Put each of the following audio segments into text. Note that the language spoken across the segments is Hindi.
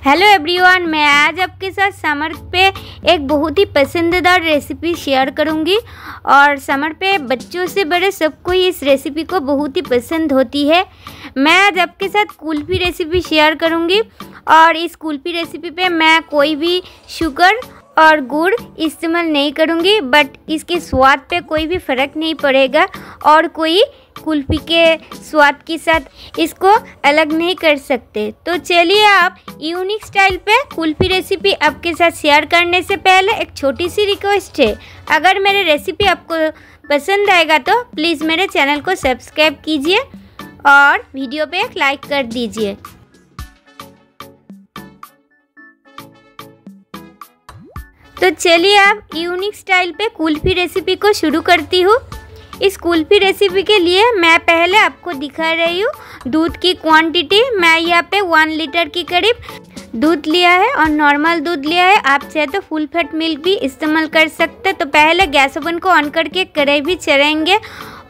हेलो एवरीवन, मैं आज आपके साथ समर पे एक बहुत ही पसंदीदा रेसिपी शेयर करूंगी। और समर पे बच्चों से बड़े सबको इस रेसिपी को बहुत ही पसंद होती है। मैं आज आपके साथ कुल्फ़ी रेसिपी शेयर करूंगी और इस कुल्फ़ी रेसिपी पे मैं कोई भी शुगर और गुड़ इस्तेमाल नहीं करूंगी, बट इसके स्वाद पे कोई भी फ़र्क नहीं पड़ेगा और कोई कुल्फ़ी के स्वाद के साथ इसको अलग नहीं कर सकते। तो चलिए, आप यूनिक स्टाइल पे कुल्फ़ी रेसिपी आपके साथ शेयर करने से पहले एक छोटी सी रिक्वेस्ट है। अगर मेरे रेसिपी आपको पसंद आएगा तो प्लीज़ मेरे चैनल को सब्सक्राइब कीजिए और वीडियो पे एक लाइक कर दीजिए। तो चलिए, आप यूनिक स्टाइल पे कुल्फ़ी रेसिपी को शुरू करती हूँ। इस कुल्फ़ी रेसिपी के लिए मैं पहले आपको दिखा रही हूँ दूध की क्वांटिटी। मैं यहाँ पे 1 लीटर के करीब दूध लिया है और नॉर्मल दूध लिया है। आप चाहे तो फुल फैट मिल्क भी इस्तेमाल कर सकते हैं। तो पहले गैस ओवन को ऑन करके कढ़ाई भी चढ़ाएंगे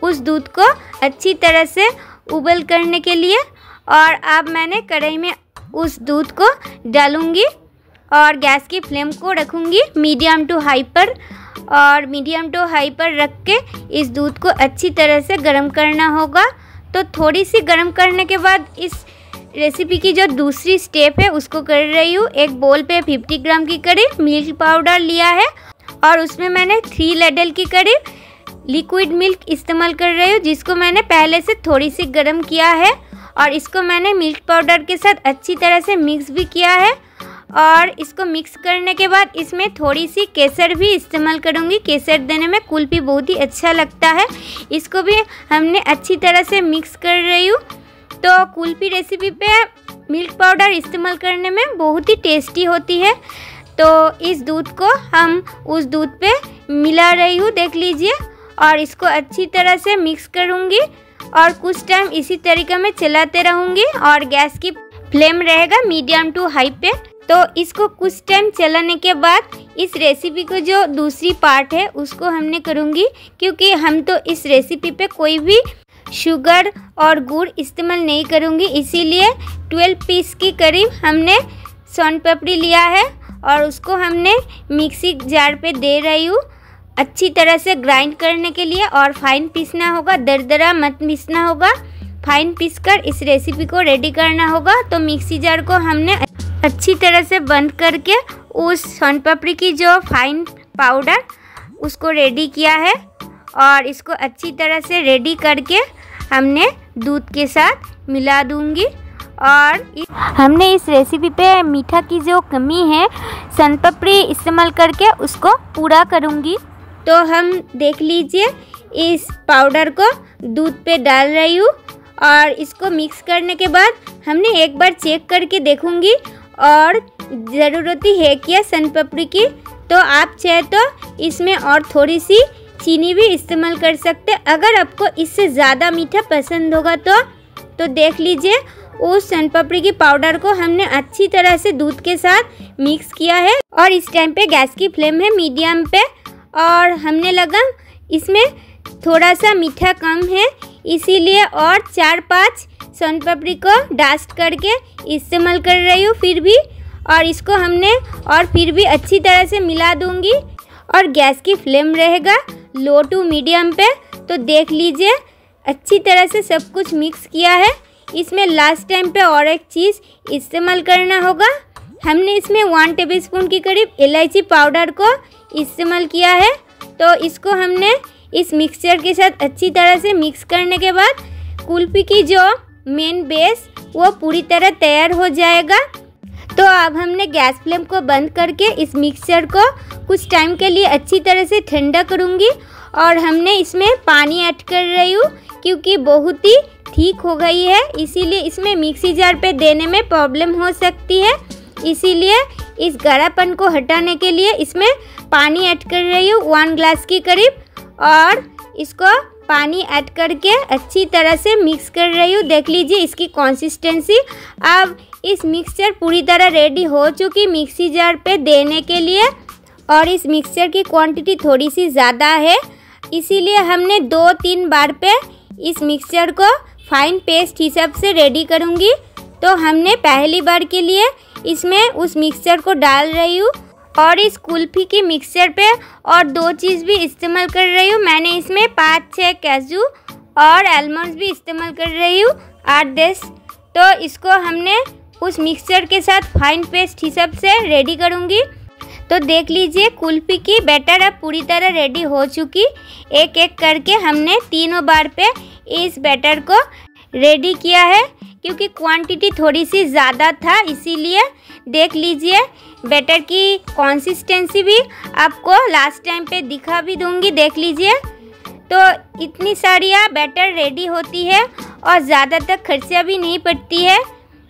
उस दूध को अच्छी तरह से उबल करने के लिए। और अब मैंने कढ़ाई में उस दूध को डालूँगी और गैस की फ्लेम को रखूँगी मीडियम टू हाई पर। और मीडियम टू हाई पर रख के इस दूध को अच्छी तरह से गर्म करना होगा। तो थोड़ी सी गर्म करने के बाद इस रेसिपी की जो दूसरी स्टेप है उसको कर रही हूँ। एक बोल पे 50 ग्राम की करीब मिल्क पाउडर लिया है और उसमें मैंने 3 लीटर की करीब लिक्विड मिल्क इस्तेमाल कर रही हूँ, जिसको मैंने पहले से थोड़ी सी गर्म किया है। और इसको मैंने मिल्क पाउडर के साथ अच्छी तरह से मिक्स भी किया है। और इसको मिक्स करने के बाद इसमें थोड़ी सी केसर भी इस्तेमाल करूँगी। केसर देने में कुल्फ़ी बहुत ही अच्छा लगता है। इसको भी हमने अच्छी तरह से मिक्स कर रही हूँ। तो कुल्फ़ी रेसिपी पे मिल्क पाउडर इस्तेमाल करने में बहुत ही टेस्टी होती है। तो इस दूध को हम उस दूध पे मिला रही हूँ, देख लीजिए। और इसको अच्छी तरह से मिक्स करूँगी और कुछ टाइम इसी तरीके में चलाते रहूँगी और गैस की फ्लेम रहेगा मीडियम टू हाई पे। तो इसको कुछ टाइम चलाने के बाद इस रेसिपी को जो दूसरी पार्ट है उसको हमने करूँगी, क्योंकि हम तो इस रेसिपी पे कोई भी शुगर और गुड़ इस्तेमाल नहीं करूँगी। इसीलिए 12 पीस की करीब हमने सोन पापड़ी लिया है और उसको हमने मिक्सी जार पे दे रही हूँ अच्छी तरह से ग्राइंड करने के लिए। और फाइन पीसना होगा, दरदरा मत पीसना होगा, फाइन पीसकर इस रेसिपी को रेडी करना होगा। तो मिक्सी जार को हमने अच्छी तरह से बंद करके उस सोन पापड़ी की जो फाइन पाउडर उसको रेडी किया है और इसको अच्छी तरह से रेडी करके हमने दूध के साथ मिला दूंगी। और हमने इस रेसिपी पे मीठा की जो कमी है सोन पापड़ी इस्तेमाल करके उसको पूरा करूंगी। तो हम देख लीजिए, इस पाउडर को दूध पे डाल रही हूँ और इसको मिक्स करने के बाद हमने एक बार चेक करके देखूंगी और ज़रूरत है क्या सोन पापड़ी की। तो आप चाहे तो इसमें और थोड़ी सी चीनी भी इस्तेमाल कर सकते। अगर आपको इससे ज़्यादा मीठा पसंद होगा तो देख लीजिए। उस सोन पापड़ी की पाउडर को हमने अच्छी तरह से दूध के साथ मिक्स किया है और इस टाइम पे गैस की फ्लेम है मीडियम पे। और हमने लगा इसमें थोड़ा सा मीठा कम है, इसीलिए और 4-5 सोन पापड़ी को डस्ट करके इस्तेमाल कर रही हूँ फिर भी। और इसको हमने और फिर भी अच्छी तरह से मिला दूंगी और गैस की फ्लेम रहेगा लो टू मीडियम पे। तो देख लीजिए, अच्छी तरह से सब कुछ मिक्स किया है। इसमें लास्ट टाइम पे और एक चीज़ इस्तेमाल करना होगा। हमने इसमें 1 टेबलस्पून की करीब इलायची पाउडर को इस्तेमाल किया है। तो इसको हमने इस मिक्सचर के साथ अच्छी तरह से मिक्स करने के बाद कुल्फ़ी की जो मेन बेस वो पूरी तरह तैयार हो जाएगा। तो अब हमने गैस फ्लेम को बंद करके इस मिक्सचर को कुछ टाइम के लिए अच्छी तरह से ठंडा करूँगी। और हमने इसमें पानी ऐड कर रही हूँ क्योंकि बहुत ही ठीक हो गई है, इसीलिए इसमें मिक्सी जार पे देने में प्रॉब्लम हो सकती है। इसीलिए इस गाढ़ापन को हटाने के लिए इसमें पानी ऐड कर रही हूँ 1 ग्लास की करीब। और इसको पानी ऐड करके अच्छी तरह से मिक्स कर रही हूँ। देख लीजिए इसकी कंसिस्टेंसी। अब इस मिक्सचर पूरी तरह रेडी हो चुकी मिक्सी जार पे देने के लिए। और इस मिक्सचर की क्वांटिटी थोड़ी सी ज़्यादा है, इसीलिए हमने 2-3 बार पे इस मिक्सचर को फाइन पेस्ट हिसाब से रेडी करूँगी। तो हमने पहली बार के लिए इसमें उस मिक्सचर को डाल रही हूँ और इस कुल्फ़ी की मिक्सचर पे और 2 चीज़ भी इस्तेमाल कर रही हूँ। मैंने इसमें 5-6 काजू और आलमंड्स भी इस्तेमाल कर रही हूँ, 8-10। तो इसको हमने उस मिक्सचर के साथ फाइन पेस्ट हिसाब से रेडी करूँगी। तो देख लीजिए कुल्फ़ी की बैटर अब पूरी तरह रेडी हो चुकी। एक एक करके हमने तीनों बार पे इस बैटर को रेडी किया है, क्योंकि क्वांटिटी थोड़ी सी ज़्यादा था, इसीलिए देख लीजिए बैटर की कंसिस्टेंसी भी आपको लास्ट टाइम पे दिखा भी दूंगी, देख लीजिए। तो इतनी सारी बैटर रेडी होती है और ज़्यादा तक खर्चा भी नहीं पड़ती है।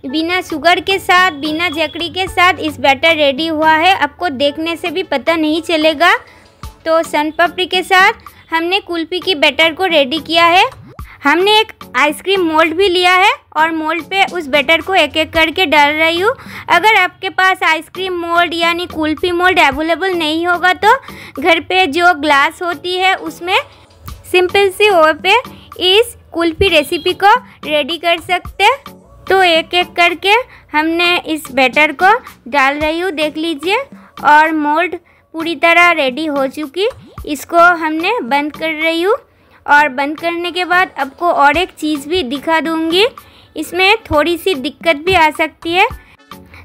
बिना शुगर के साथ, बिना जकड़ी के साथ इस बैटर रेडी हुआ है, आपको देखने से भी पता नहीं चलेगा। तो सन पापड़ी के साथ हमने कुल्फ़ी की बैटर को रेडी किया है। हमने एक आइसक्रीम मोल्ड भी लिया है और मोल्ड पे उस बैटर को एक एक करके डाल रही हूँ। अगर आपके पास आइसक्रीम मोल्ड यानी कुल्फ़ी मोल्ड अवेलेबल नहीं होगा तो घर पे जो ग्लास होती है उसमें सिंपल सी वो पे इस कुल्फ़ी रेसिपी को रेडी कर सकते। तो एक एक करके हमने इस बैटर को डाल रही हूँ, देख लीजिए। और मोल्ड पूरी तरह रेडी हो चुकी, इसको हमने बंद कर रही हूँ। और बंद करने के बाद आपको और एक चीज़ भी दिखा दूँगी, इसमें थोड़ी सी दिक्कत भी आ सकती है।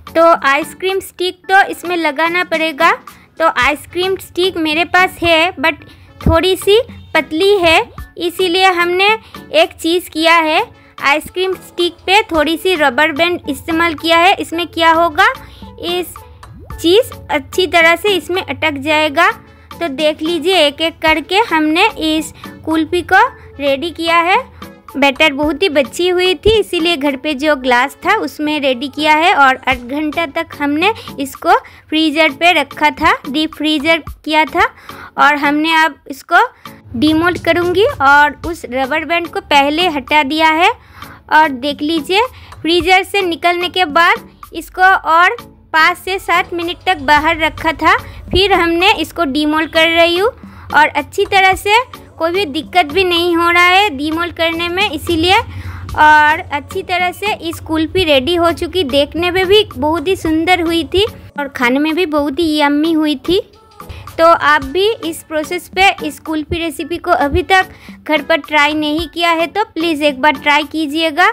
तो आइसक्रीम स्टिक तो इसमें लगाना पड़ेगा। तो आइसक्रीम स्टिक मेरे पास है बट थोड़ी सी पतली है, इसीलिए हमने एक चीज़ किया है, आइसक्रीम स्टिक पे थोड़ी सी रबर बैंड इस्तेमाल किया है। इसमें क्या होगा, इस चीज़ अच्छी तरह से इसमें अटक जाएगा। तो देख लीजिए एक एक करके हमने इस कुल्फ़ी को रेडी किया है। बैटर बहुत ही बची हुई थी, इसीलिए घर पे जो ग्लास था उसमें रेडी किया है। और 8 घंटा तक हमने इसको फ्रीज़र पे रखा था, डीप फ्रीज़र किया था। और हमने अब इसको डीमोल्ड करूँगी और उस रबर बैंड को पहले हटा दिया है। और देख लीजिए फ्रीज़र से निकलने के बाद इसको और 5 से 7 मिनट तक बाहर रखा था। फिर हमने इसको डीमोल्ड कर रही हूँ और अच्छी तरह से कोई भी दिक्कत भी नहीं हो रहा है डीमोल्ड करने में, इसीलिए। और अच्छी तरह से इस कुल्फ़ी रेडी हो चुकी, देखने में भी बहुत ही सुंदर हुई थी और खाने में भी बहुत ही यम्मी हुई थी। तो आप भी इस प्रोसेस पे इस कुल्फ़ी रेसिपी को अभी तक घर पर ट्राई नहीं किया है तो प्लीज़ एक बार ट्राई कीजिएगा।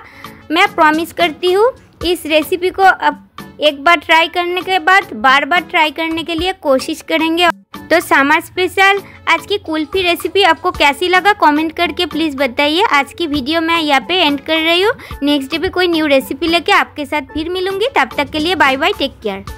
मैं प्रॉमिस करती हूँ इस रेसिपी को अब एक बार ट्राई करने के बाद बार बार ट्राई करने के लिए कोशिश करेंगे। तो समर स्पेशल आज की कुल्फ़ी रेसिपी आपको कैसी लगा कमेंट करके प्लीज़ बताइए। आज की वीडियो मैं यहाँ पे एंड कर रही हूँ। नेक्स्ट डे पे कोई न्यू रेसिपी लेके आपके साथ फिर मिलूंगी, तब तक के लिए बाय बाय, टेक केयर।